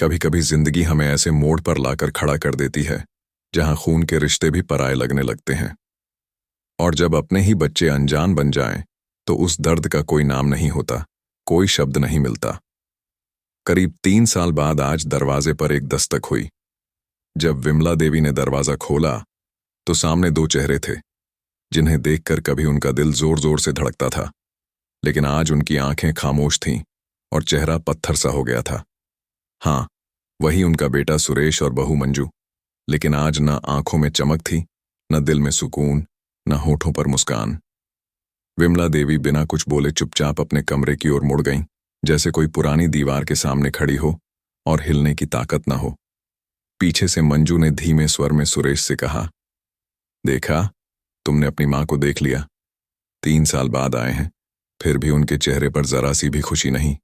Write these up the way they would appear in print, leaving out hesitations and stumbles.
कभी कभी जिंदगी हमें ऐसे मोड़ पर लाकर खड़ा कर देती है जहां खून के रिश्ते भी पराये लगने लगते हैं। और जब अपने ही बच्चे अनजान बन जाएं, तो उस दर्द का कोई नाम नहीं होता, कोई शब्द नहीं मिलता। करीब 3 साल बाद आज दरवाजे पर एक दस्तक हुई। जब विमला देवी ने दरवाजा खोला तो सामने दो चेहरे थे जिन्हें देखकर कभी उनका दिल जोर जोर से धड़कता था, लेकिन आज उनकी आंखें खामोश थीं और चेहरा पत्थर सा हो गया था। हाँ, वही उनका बेटा सुरेश और बहू मंजू, लेकिन आज न आंखों में चमक थी, न दिल में सुकून, न होठों पर मुस्कान। विमला देवी बिना कुछ बोले चुपचाप अपने कमरे की ओर मुड़ गईं, जैसे कोई पुरानी दीवार के सामने खड़ी हो और हिलने की ताकत न हो। पीछे से मंजू ने धीमे स्वर में सुरेश से कहा, देखा, तुमने अपनी मां को देख लिया। 3 साल बाद आए हैं, फिर भी उनके चेहरे पर जरा सी भी खुशी नहीं।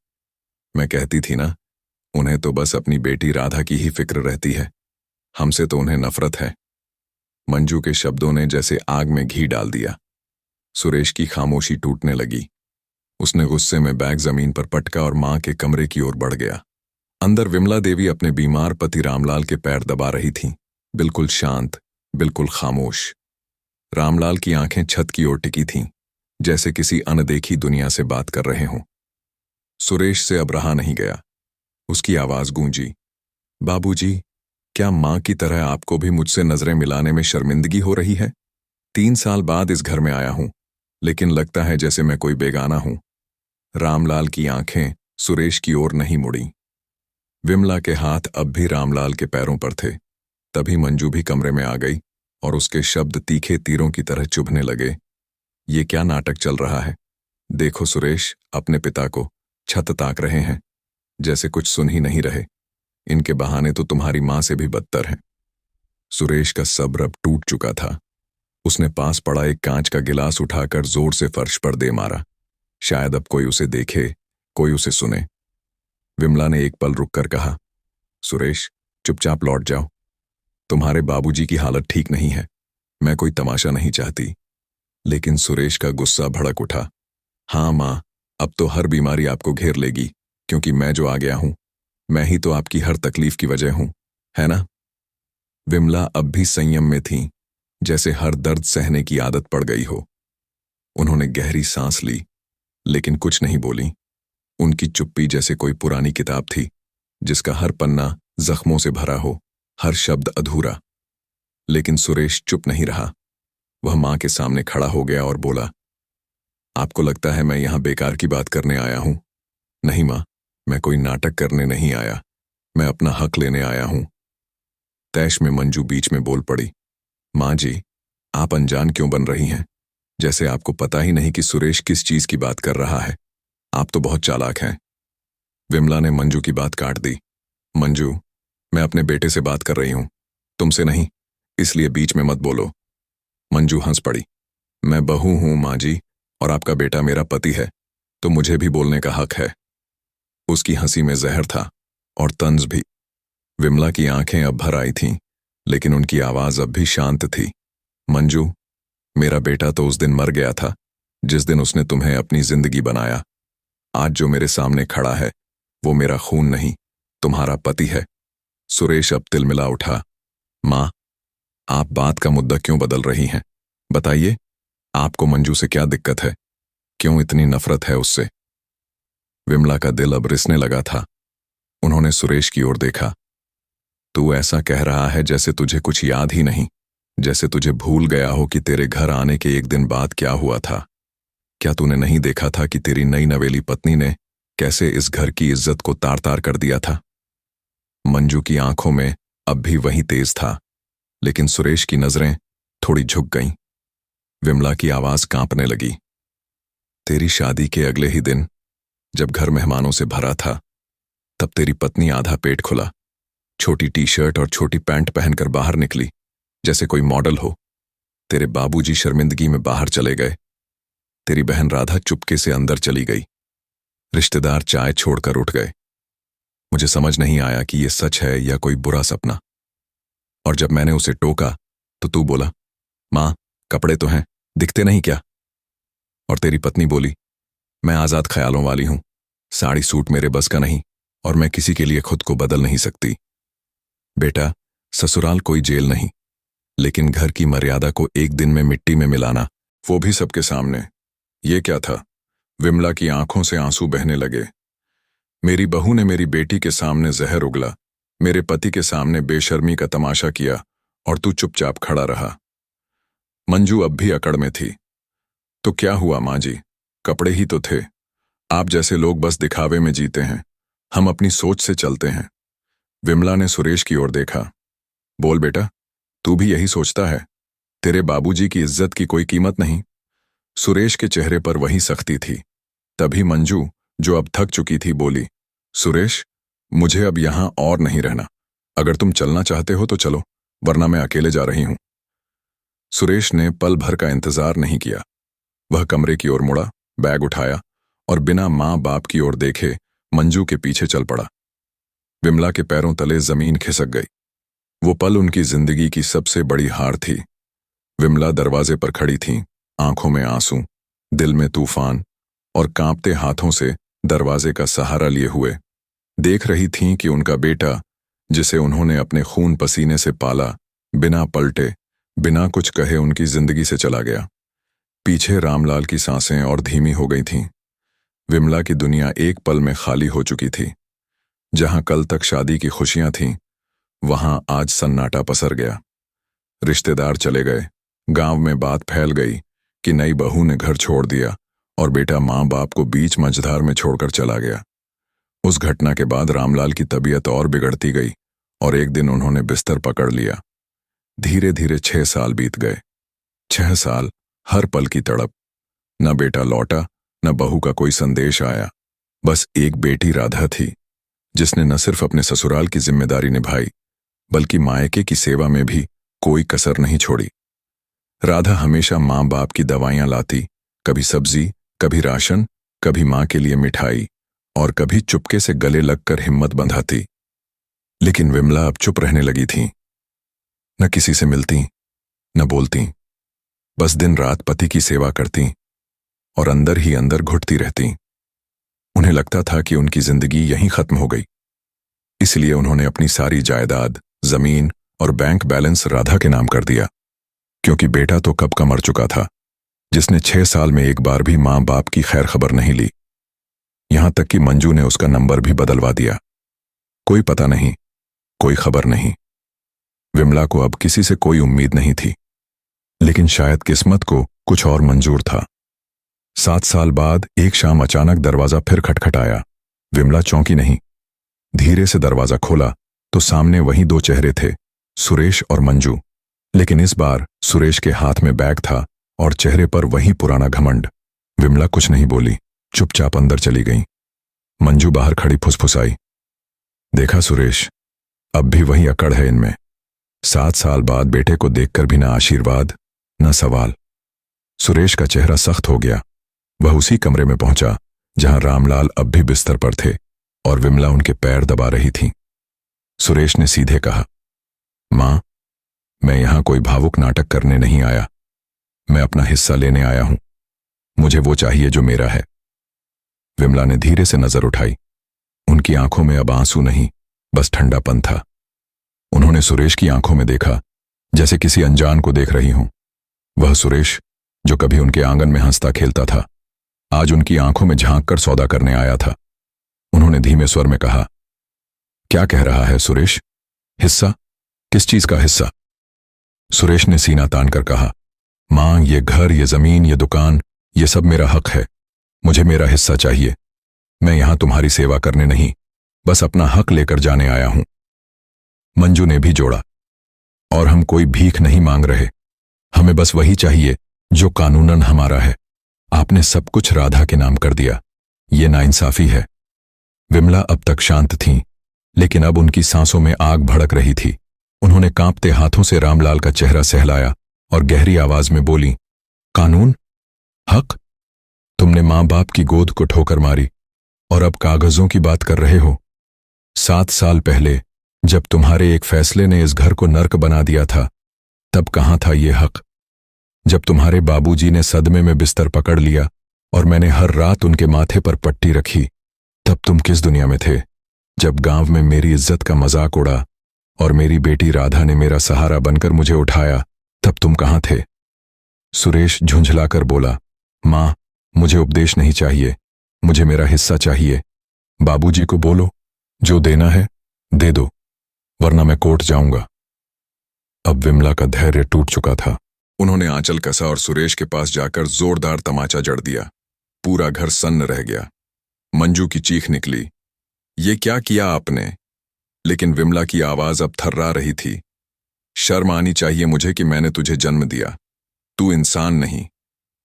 मैं कहती थी ना, उन्हें तो बस अपनी बेटी राधा की ही फिक्र रहती है, हमसे तो उन्हें नफरत है। मंजू के शब्दों ने जैसे आग में घी डाल दिया। सुरेश की खामोशी टूटने लगी। उसने गुस्से में बैग जमीन पर पटका और मां के कमरे की ओर बढ़ गया। अंदर विमला देवी अपने बीमार पति रामलाल के पैर दबा रही थीं, बिल्कुल शांत, बिल्कुल खामोश। रामलाल की आंखें छत की ओर टिकी थीं, जैसे किसी अनदेखी दुनिया से बात कर रहे हों। सुरेश से अब रहा नहीं गया। उसकी आवाज गूंजी, बाबूजी, क्या मां की तरह आपको भी मुझसे नजरें मिलाने में शर्मिंदगी हो रही है? 3 साल बाद इस घर में आया हूं, लेकिन लगता है जैसे मैं कोई बेगाना हूं। रामलाल की आंखें सुरेश की ओर नहीं मुड़ी। विमला के हाथ अब भी रामलाल के पैरों पर थे। तभी मंजू भी कमरे में आ गई और उसके शब्द तीखे तीरों की तरह चुभने लगे। ये क्या नाटक चल रहा है? देखो सुरेश अपने पिता को छत ताक रहे हैं, जैसे कुछ सुन ही नहीं रहे। इनके बहाने तो तुम्हारी मां से भी बदतर हैं। सुरेश का सब्र अब टूट चुका था। उसने पास पड़ा एक कांच का गिलास उठाकर जोर से फर्श पर दे मारा। शायद अब कोई उसे देखे, कोई उसे सुने। विमला ने एक पल रुककर कहा, सुरेश, चुपचाप लौट जाओ। तुम्हारे बाबूजी की हालत ठीक नहीं है। मैं कोई तमाशा नहीं चाहती। लेकिन सुरेश का गुस्सा भड़क उठा। हाँ मां, अब तो हर बीमारी आपको घेर लेगी, क्योंकि मैं जो आ गया हूं, मैं ही तो आपकी हर तकलीफ की वजह हूं, है ना? विमला अब भी संयम में थी, जैसे हर दर्द सहने की आदत पड़ गई हो। उन्होंने गहरी सांस ली, लेकिन कुछ नहीं बोली। उनकी चुप्पी जैसे कोई पुरानी किताब थी, जिसका हर पन्ना जख्मों से भरा हो, हर शब्द अधूरा। लेकिन सुरेश चुप नहीं रहा। वह मां के सामने खड़ा हो गया और बोला, आपको लगता है मैं यहां बेकार की बात करने आया हूं? नहीं मां, मैं कोई नाटक करने नहीं आया। मैं अपना हक लेने आया हूं। तैश में मंजू बीच में बोल पड़ी, मां जी, आप अनजान क्यों बन रही हैं? जैसे आपको पता ही नहीं कि सुरेश किस चीज की बात कर रहा है। आप तो बहुत चालाक हैं। विमला ने मंजू की बात काट दी। मंजू, मैं अपने बेटे से बात कर रही हूं, तुमसे नहीं, इसलिए बीच में मत बोलो। मंजू हंस पड़ी। मैं बहू हूं मां जी, और आपका बेटा मेरा पति है, तो मुझे भी बोलने का हक है। उसकी हंसी में जहर था और तंज भी। विमला की आंखें अब भर आई थीं, लेकिन उनकी आवाज अब भी शांत थी। मंजू, मेरा बेटा तो उस दिन मर गया था, जिस दिन उसने तुम्हें अपनी जिंदगी बनाया। आज जो मेरे सामने खड़ा है, वो मेरा खून नहीं, तुम्हारा पति है। सुरेश अब तिलमिला उठा। मां, आप बात का मुद्दा क्यों बदल रही हैं? बताइए, आपको मंजू से क्या दिक्कत है? क्यों इतनी नफरत है उससे? विमला का दिल अब रिसने लगा था। उन्होंने सुरेश की ओर देखा। तू ऐसा कह रहा है जैसे तुझे कुछ याद ही नहीं, जैसे तुझे भूल गया हो कि तेरे घर आने के एक दिन बाद क्या हुआ था। क्या तूने नहीं देखा था कि तेरी नई नवेली पत्नी ने कैसे इस घर की इज्जत को तार तार कर दिया था? मंजू की आंखों में अब भी वही तेज था, लेकिन सुरेश की नजरें थोड़ी झुक गईं। विमला की आवाज कांपने लगी। तेरी शादी के अगले ही दिन, जब घर मेहमानों से भरा था, तब तेरी पत्नी आधा पेट खुला, छोटी टी-शर्ट और छोटी पैंट पहनकर बाहर निकली, जैसे कोई मॉडल हो। तेरे बाबूजी शर्मिंदगी में बाहर चले गए। तेरी बहन राधा चुपके से अंदर चली गई। रिश्तेदार चाय छोड़कर उठ गए। मुझे समझ नहीं आया कि ये सच है या कोई बुरा सपना। और जब मैंने उसे टोका, तो तू बोला, मां, कपड़े तो हैं, दिखते नहीं क्या? और तेरी पत्नी बोली, मैं आजाद ख्यालों वाली हूं, साड़ी सूट मेरे बस का नहीं, और मैं किसी के लिए खुद को बदल नहीं सकती। बेटा, ससुराल कोई जेल नहीं, लेकिन घर की मर्यादा को एक दिन में मिट्टी में मिलाना, वो भी सबके सामने। ये क्या था? विमला की आंखों से आंसू बहने लगे। मेरी बहू ने मेरी बेटी के सामने जहर उगला, मेरे पति के सामने बेशर्मी का तमाशा किया, और तू चुपचाप खड़ा रहा। मंजू अब भी अकड़ में थी। तो क्या हुआ माँ जी, कपड़े ही तो थे। आप जैसे लोग बस दिखावे में जीते हैं, हम अपनी सोच से चलते हैं। विमला ने सुरेश की ओर देखा। बोल बेटा, तू भी यही सोचता है? तेरे बाबूजी की इज्जत की कोई कीमत नहीं? सुरेश के चेहरे पर वही सख्ती थी। तभी मंजू, जो अब थक चुकी थी, बोली, सुरेश, मुझे अब यहां और नहीं रहना। अगर तुम चलना चाहते हो तो चलो, वरना मैं अकेले जा रही हूं। सुरेश ने पल भर का इंतजार नहीं किया। वह कमरे की ओर मुड़ा, बैग उठाया और बिना मां बाप की ओर देखे मंजू के पीछे चल पड़ा। विमला के पैरों तले जमीन खिसक गई। वो पल उनकी जिंदगी की सबसे बड़ी हार थी। विमला दरवाजे पर खड़ी थी, आंखों में आंसू, दिल में तूफान, और कांपते हाथों से दरवाजे का सहारा लिए हुए देख रही थीं कि उनका बेटा, जिसे उन्होंने अपने खून पसीने से पाला, बिना पलटे, बिना कुछ कहे उनकी जिंदगी से चला गया। पीछे रामलाल की सांसें और धीमी हो गई थीं। विमला की दुनिया एक पल में खाली हो चुकी थी। जहां कल तक शादी की खुशियां थीं, वहां आज सन्नाटा पसर गया। रिश्तेदार चले गए, गांव में बात फैल गई कि नई बहू ने घर छोड़ दिया और बेटा मां बाप को बीच मझधार में छोड़कर चला गया। उस घटना के बाद रामलाल की तबीयत और बिगड़ती गई और एक दिन उन्होंने बिस्तर पकड़ लिया। धीरे धीरे 6 साल बीत गए। 6 साल, हर पल की तड़प। न बेटा लौटा, न बहू का कोई संदेश आया। बस एक बेटी राधा थी, जिसने न सिर्फ अपने ससुराल की जिम्मेदारी निभाई, बल्कि मायके की सेवा में भी कोई कसर नहीं छोड़ी। राधा हमेशा मां बाप की दवाइयां लाती, कभी सब्जी, कभी राशन, कभी मां के लिए मिठाई, और कभी चुपके से गले लगकर हिम्मत बंधाती। लेकिन विमला अब चुप रहने लगी थी। न किसी से मिलती, न बोलती, बस दिन रात पति की सेवा करती और अंदर ही अंदर घुटती रहती। उन्हें लगता था कि उनकी जिंदगी यहीं खत्म हो गई। इसलिए उन्होंने अपनी सारी जायदाद, जमीन और बैंक बैलेंस राधा के नाम कर दिया, क्योंकि बेटा तो कब का मर चुका था, जिसने 6 साल में एक बार भी मां बाप की खैर खबर नहीं ली। यहां तक कि मंजू ने उसका नंबर भी बदलवा दिया। कोई पता नहीं, कोई खबर नहीं। विमला को अब किसी से कोई उम्मीद नहीं थी, लेकिन शायद किस्मत को कुछ और मंजूर था। 7 साल बाद एक शाम अचानक दरवाजा फिर खटखटाया। विमला चौंकी नहीं। धीरे से दरवाजा खोला तो सामने वही 2 चेहरे थे, सुरेश और मंजू। लेकिन इस बार सुरेश के हाथ में बैग था और चेहरे पर वही पुराना घमंड। विमला कुछ नहीं बोली, चुपचाप अंदर चली गई। मंजू बाहर खड़ी फुसफुसाई, देखा सुरेश, अब भी वही अकड़ है इनमें। 7 साल बाद बेटे को देखकर भी ना आशीर्वाद, न सवाल। सुरेश का चेहरा सख्त हो गया। वह उसी कमरे में पहुंचा जहां रामलाल अब भी बिस्तर पर थे और विमला उनके पैर दबा रही थी। सुरेश ने सीधे कहा, मां, मैं यहां कोई भावुक नाटक करने नहीं आया। मैं अपना हिस्सा लेने आया हूं। मुझे वो चाहिए जो मेरा है। विमला ने धीरे से नजर उठाई। उनकी आंखों में अब आंसू नहीं, बस ठंडापन था। उन्होंने सुरेश की आंखों में देखा, जैसे किसी अनजान को देख रही हूं। वह सुरेश जो कभी उनके आंगन में हंसता खेलता था, आज उनकी आंखों में झांक कर सौदा करने आया था। उन्होंने धीमे स्वर में कहा, क्या कह रहा है सुरेश? हिस्सा? किस चीज का हिस्सा? सुरेश ने सीना तान कर कहा, मां, ये घर, ये जमीन, ये दुकान, ये सब मेरा हक है। मुझे मेरा हिस्सा चाहिए। मैं यहां तुम्हारी सेवा करने नहीं, बस अपना हक लेकर जाने आया हूं। मंजू ने भी जोड़ा, और हम कोई भीख नहीं मांग रहे। हमें बस वही चाहिए जो कानूनन हमारा है। आपने सब कुछ राधा के नाम कर दिया। ये नाइंसाफी है। विमला अब तक शांत थीं, लेकिन अब उनकी सांसों में आग भड़क रही थी। उन्होंने कांपते हाथों से रामलाल का चेहरा सहलाया और गहरी आवाज में बोली, कानून? हक? तुमने मां बाप की गोद को ठोकर मारी और अब कागजों की बात कर रहे हो। 7 साल पहले जब तुम्हारे एक फैसले ने इस घर को नर्क बना दिया था, तब कहां था ये हक? जब तुम्हारे बाबूजी ने सदमे में बिस्तर पकड़ लिया और मैंने हर रात उनके माथे पर पट्टी रखी, तब तुम किस दुनिया में थे? जब गांव में मेरी इज्जत का मजाक उड़ा और मेरी बेटी राधा ने मेरा सहारा बनकर मुझे उठाया, तब तुम कहां थे? सुरेश झुंझलाकर बोला, मां, मुझे उपदेश नहीं चाहिए, मुझे मेरा हिस्सा चाहिए। बाबूजी को बोलो, जो देना है दे दो, वरना मैं कोर्ट जाऊंगा। अब विमला का धैर्य टूट चुका था। उन्होंने आंचल कसा और सुरेश के पास जाकर जोरदार तमाचा जड़ दिया। पूरा घर सन्न रह गया। मंजू की चीख निकली, ये क्या किया आपने? लेकिन विमला की आवाज अब थर्रा रही थी। शर्म आनी चाहिए मुझे कि मैंने तुझे जन्म दिया। तू इंसान नहीं,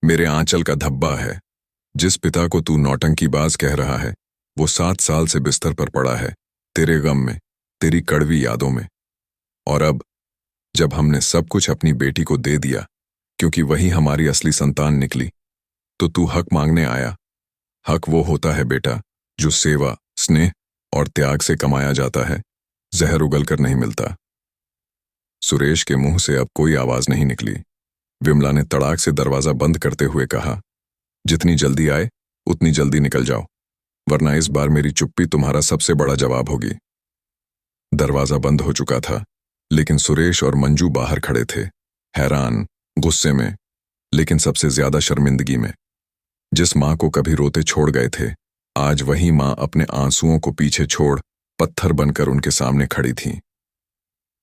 मेरे आंचल का धब्बा है। जिस पिता को तू नौटंकीबाज कह रहा है, वो 7 साल से बिस्तर पर पड़ा है, तेरे गम में, तेरी कड़वी यादों में। और अब जब हमने सब कुछ अपनी बेटी को दे दिया, क्योंकि वही हमारी असली संतान निकली, तो तू हक मांगने आया। हक वो होता है बेटा जो सेवा, स्नेह और त्याग से कमाया जाता है, जहर उगलकर नहीं मिलता। सुरेश के मुंह से अब कोई आवाज नहीं निकली। विमला ने तड़ाक से दरवाजा बंद करते हुए कहा, जितनी जल्दी आए उतनी जल्दी निकल जाओ, वरना इस बार मेरी चुप्पी तुम्हारा सबसे बड़ा जवाब होगी। दरवाजा बंद हो चुका था, लेकिन सुरेश और मंजू बाहर खड़े थे, हैरान, गुस्से में, लेकिन सबसे ज्यादा शर्मिंदगी में। जिस मां को कभी रोते छोड़ गए थे, आज वही मां अपने आंसुओं को पीछे छोड़ पत्थर बनकर उनके सामने खड़ी थी।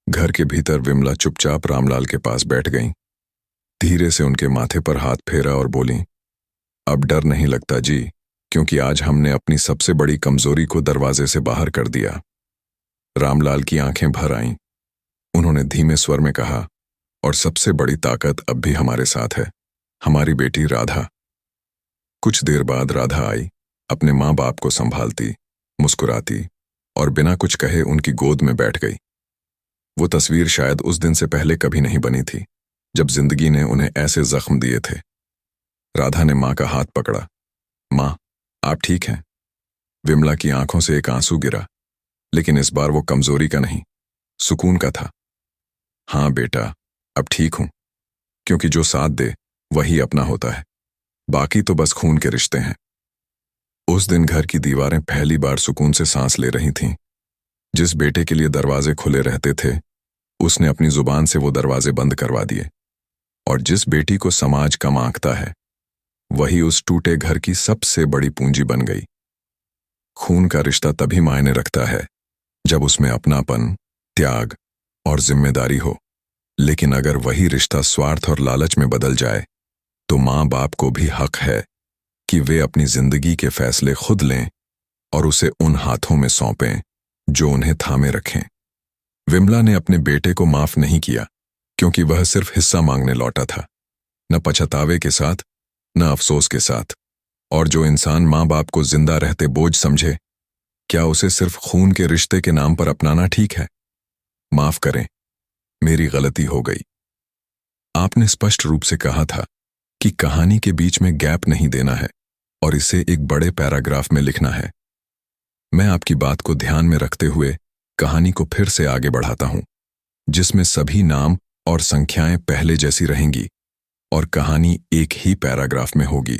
घर के भीतर विमला चुपचाप रामलाल के पास बैठ गईं। धीरे से उनके माथे पर हाथ फेरा और बोली, अब डर नहीं लगता जी, क्योंकि आज हमने अपनी सबसे बड़ी कमजोरी को दरवाजे से बाहर कर दिया। रामलाल की आंखें भर आईं। उन्होंने धीमे स्वर में कहा, और सबसे बड़ी ताकत अब भी हमारे साथ है, हमारी बेटी राधा। कुछ देर बाद राधा आई, अपने माँ बाप को संभालती, मुस्कुराती और बिना कुछ कहे उनकी गोद में बैठ गई। वो तस्वीर शायद उस दिन से पहले कभी नहीं बनी थी, जब जिंदगी ने उन्हें ऐसे जख्म दिए थे। राधा ने मां का हाथ पकड़ा। मां, आप ठीक हैं? विमला की आंखों से एक आंसू गिरा, लेकिन इस बार वो कमजोरी का नहीं, सुकून का था। हाँ बेटा, अब ठीक हूं, क्योंकि जो साथ दे वही अपना होता है, बाकी तो बस खून के रिश्ते हैं। उस दिन घर की दीवारें पहली बार सुकून से सांस ले रही थीं। जिस बेटे के लिए दरवाजे खुले रहते थे, उसने अपनी जुबान से वो दरवाजे बंद करवा दिए। और जिस बेटी को समाज कम आंकता है, वही उस टूटे घर की सबसे बड़ी पूंजी बन गई। खून का रिश्ता तभी मायने रखता है जब उसमें अपनापन, त्याग और जिम्मेदारी हो। लेकिन अगर वही रिश्ता स्वार्थ और लालच में बदल जाए, तो मां बाप को भी हक है कि वे अपनी जिंदगी के फैसले खुद लें और उसे उन हाथों में सौंपें जो उन्हें थामे रखें। विमला ने अपने बेटे को माफ नहीं किया, क्योंकि वह सिर्फ हिस्सा मांगने लौटा था, न पछतावे के साथ, न अफसोस के साथ। और जो इंसान मां बाप को जिंदा रहते बोझ समझे, क्या उसे सिर्फ खून के रिश्ते के नाम पर अपनाना ठीक है? माफ करें, मेरी गलती हो गई। आपने स्पष्ट रूप से कहा था कि कहानी के बीच में गैप नहीं देना है और इसे एक बड़े पैराग्राफ में लिखना है। मैं आपकी बात को ध्यान में रखते हुए कहानी को फिर से आगे बढ़ाता हूं, जिसमें सभी नाम और संख्याएं पहले जैसी रहेंगी और कहानी एक ही पैराग्राफ में होगी।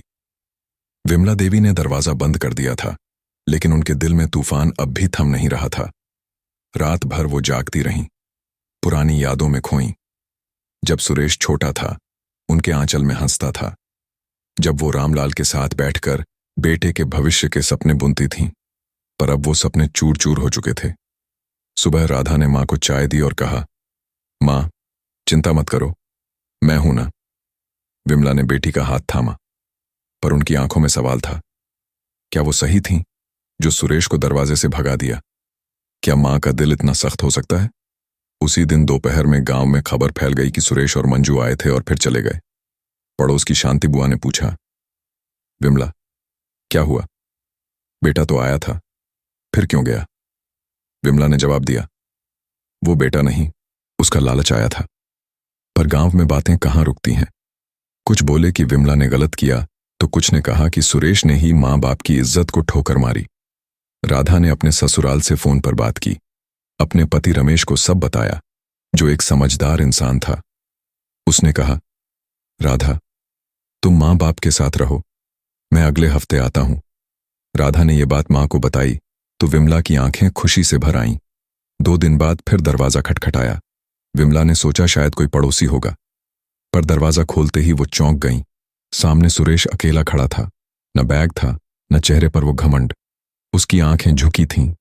विमला देवी ने दरवाजा बंद कर दिया था, लेकिन उनके दिल में तूफान अब भी थम नहीं रहा था। रात भर वो जागती रहीं, पुरानी यादों में खोईं। जब सुरेश छोटा था, उनके आंचल में हंसता था। जब वो रामलाल के साथ बैठकर बेटे के भविष्य के सपने बुनती थीं, पर अब वो सपने चूर चूर हो चुके थे। सुबह राधा ने मां को चाय दी और कहा, मां, चिंता मत करो, मैं हूं ना। विमला ने बेटी का हाथ थामा, पर उनकी आंखों में सवाल था। क्या वो सही थीं जो सुरेश को दरवाजे से भगा दिया? क्या मां का दिल इतना सख्त हो सकता है? उसी दिन दोपहर में गांव में खबर फैल गई कि सुरेश और मंजू आए थे और फिर चले गए। पड़ोस की शांति बुआ ने पूछा, विमला, क्या हुआ? बेटा तो आया था, फिर क्यों गया? विमला ने जवाब दिया, वो बेटा नहीं, उसका लालच आया था। पर गांव में बातें कहां रुकती हैं। कुछ बोले कि विमला ने गलत किया, तो कुछ ने कहा कि सुरेश ने ही मां बाप की इज्जत को ठोकर मारी। राधा ने अपने ससुराल से फोन पर बात की, अपने पति रमेश को सब बताया, जो एक समझदार इंसान था। उसने कहा, राधा, तुम मां बाप के साथ रहो, मैं अगले हफ्ते आता हूं। राधा ने यह बात मां को बताई तो विमला की आंखें खुशी से भर आईं। 2 दिन बाद फिर दरवाजा खटखटाया। विमला ने सोचा शायद कोई पड़ोसी होगा, पर दरवाजा खोलते ही वो चौंक गईं। सामने सुरेश अकेला खड़ा था। न बैग था, न चेहरे पर वो घमंड। उसकी आंखें झुकी थीं,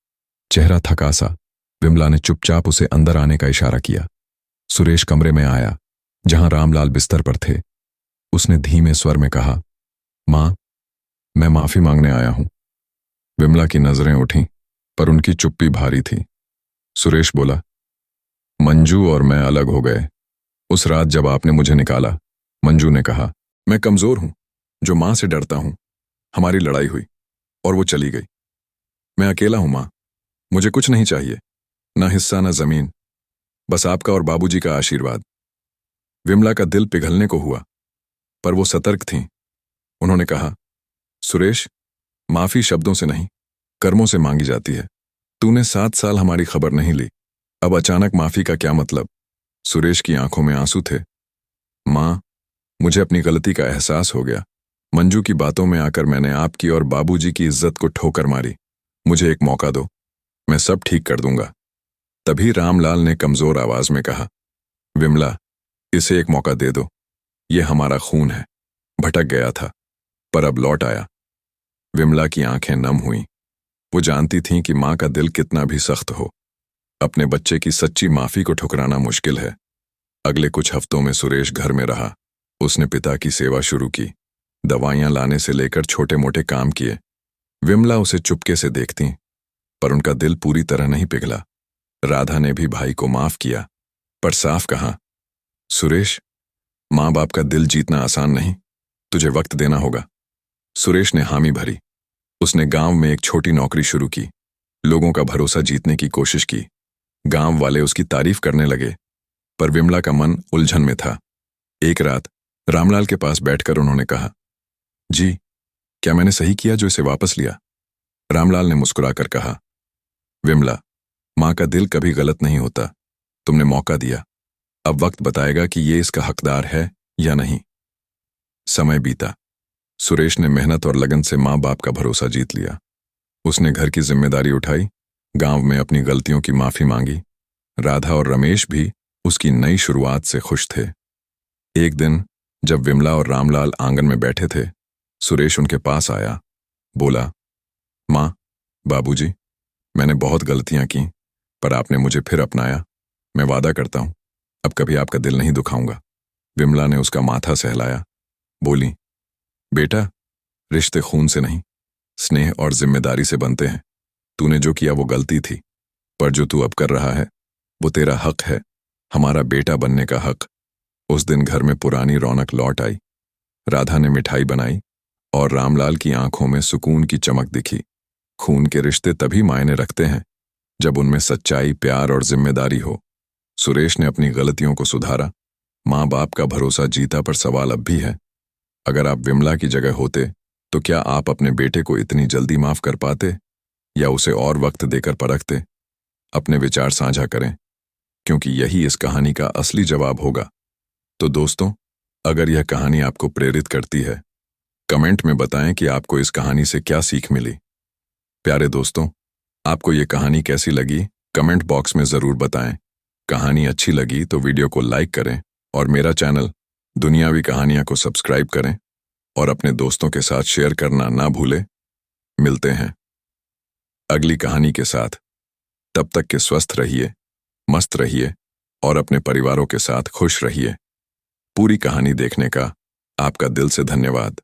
चेहरा थका सा। विमला ने चुपचाप उसे अंदर आने का इशारा किया। सुरेश कमरे में आया, जहां रामलाल बिस्तर पर थे। उसने धीमे स्वर में कहा, मां, मैं माफी मांगने आया हूं। विमला की नजरें उठीं, पर उनकी चुप्पी भारी थी। सुरेश बोला, मंजू और मैं अलग हो गए उस रात जब आपने मुझे निकाला। मंजू ने कहा, मैं कमजोर हूं, जो मां से डरता हूं। हमारी लड़ाई हुई और वो चली गई। मैं अकेला हूं मां, मुझे कुछ नहीं चाहिए, ना हिस्सा ना जमीन, बस आपका और बाबूजी का आशीर्वाद। विमला का दिल पिघलने को हुआ, पर वो सतर्क थीं। उन्होंने कहा, सुरेश, माफी शब्दों से नहीं, कर्मों से मांगी जाती है। तूने 7 साल हमारी खबर नहीं ली, अब अचानक माफी का क्या मतलब? सुरेश की आंखों में आंसू थे। मां, मुझे अपनी गलती का एहसास हो गया। मंजू की बातों में आकर मैंने आपकी और बाबूजी की इज्जत को ठोकर मारी। मुझे एक मौका दो, मैं सब ठीक कर दूंगा। तभी रामलाल ने कमजोर आवाज में कहा, विमला, इसे एक मौका दे दो। ये हमारा खून है, भटक गया था, पर अब लौट आया। विमला की आंखें नम हुईं। वो जानती थीं कि मां का दिल कितना भी सख्त हो, अपने बच्चे की सच्ची माफी को ठुकराना मुश्किल है। अगले कुछ हफ्तों में सुरेश घर में रहा। उसने पिता की सेवा शुरू की, दवाइयां लाने से लेकर छोटे मोटे काम किए। विमला उसे चुपके से देखती, पर उनका दिल पूरी तरह नहीं पिघला। राधा ने भी भाई को माफ किया, पर साफ कहा, सुरेश, मां बाप का दिल जीतना आसान नहीं, तुझे वक्त देना होगा। सुरेश ने हामी भरी। उसने गांव में एक छोटी नौकरी शुरू की, लोगों का भरोसा जीतने की कोशिश की। गांव वाले उसकी तारीफ करने लगे, पर विमला का मन उलझन में था। एक रात रामलाल के पास बैठकर उन्होंने कहा, जी, क्या मैंने सही किया जो इसे वापस लिया? रामलाल ने मुस्कुराकर कहा, विमला, मां का दिल कभी गलत नहीं होता। तुमने मौका दिया, अब वक्त बताएगा कि ये इसका हकदार है या नहीं। समय बीता। सुरेश ने मेहनत और लगन से मां बाप का भरोसा जीत लिया। उसने घर की जिम्मेदारी उठाई, गांव में अपनी गलतियों की माफी मांगी। राधा और रमेश भी उसकी नई शुरुआत से खुश थे। एक दिन जब विमला और रामलाल आंगन में बैठे थे, सुरेश उनके पास आया। बोला, मां, बाबूजी, मैंने बहुत गलतियां की, पर आपने मुझे फिर अपनाया। मैं वादा करता हूं, अब कभी आपका दिल नहीं दुखाऊंगा। विमला ने उसका माथा सहलाया। बोली, बेटा, रिश्ते खून से नहीं, स्नेह और जिम्मेदारी से बनते हैं। तूने जो किया वो गलती थी, पर जो तू अब कर रहा है वो तेरा हक है, हमारा बेटा बनने का हक। उस दिन घर में पुरानी रौनक लौट आई। राधा ने मिठाई बनाई और रामलाल की आंखों में सुकून की चमक दिखी। खून के रिश्ते तभी मायने रखते हैं जब उनमें सच्चाई, प्यार और जिम्मेदारी हो। सुरेश ने अपनी गलतियों को सुधारा, मां बाप का भरोसा जीता, पर सवाल अब भी है, अगर आप विमला की जगह होते तो क्या आप अपने बेटे को इतनी जल्दी माफ कर पाते या उसे और वक्त देकर परखते? अपने विचार साझा करें, क्योंकि यही इस कहानी का असली जवाब होगा। तो दोस्तों, अगर यह कहानी आपको प्रेरित करती है, कमेंट में बताएं कि आपको इस कहानी से क्या सीख मिली। प्यारे दोस्तों, आपको ये कहानी कैसी लगी कमेंट बॉक्स में ज़रूर बताएं। कहानी अच्छी लगी तो वीडियो को लाइक करें और मेरा चैनल दुनियावी कहानियां को सब्सक्राइब करें और अपने दोस्तों के साथ शेयर करना ना भूलें। मिलते हैं अगली कहानी के साथ। तब तक के स्वस्थ रहिए, मस्त रहिए और अपने परिवारों के साथ खुश रहिए। पूरी कहानी देखने का आपका दिल से धन्यवाद।